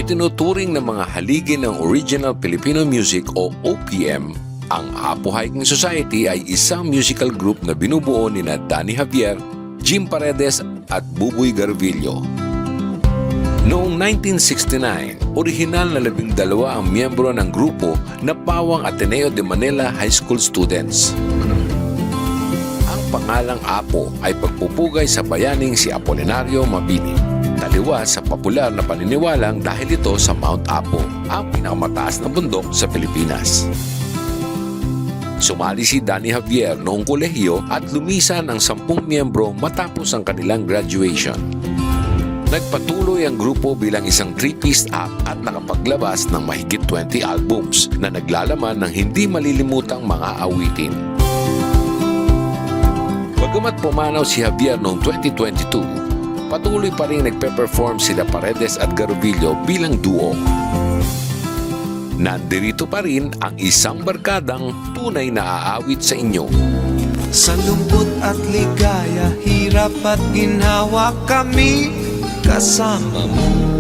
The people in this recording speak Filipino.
Itinuturing ng mga haligi ng Original Filipino Music o OPM, ang Apo Hiking Society ay isang musical group na binubuo ni Danny Javier, Jim Paredes at Buboy Garvillo. Noong 1969, orihinal na 12 ang miyembro ng grupo na pawang Ateneo de Manila High School students. Ang pangalang Apo ay pagpupugay sa bayaning si Apolinario Mabini, taliwa sa popular na paniniwalang dahil ito sa Mount Apo, ang pinakamataas na bundok sa Pilipinas. Sumali si Danny Javier noong kolehiyo at lumisan ang 10 miyembro matapos ang kanilang graduation. Nagpatuloy ang grupo bilang isang 3-piece act at nakapaglabas ng mahigit 20 albums na naglalaman ng hindi malilimutang mga awitin. Bagamat pumanaw si Javier noong 2022, patuloy pa rin nagpe-perform sila Paredes at Garvillo bilang duo. Nandirito pa rin ang isang barkadang tunay na aawit sa inyo. Sa lungkot at ligaya, hirap at ginawa kami kasama mo.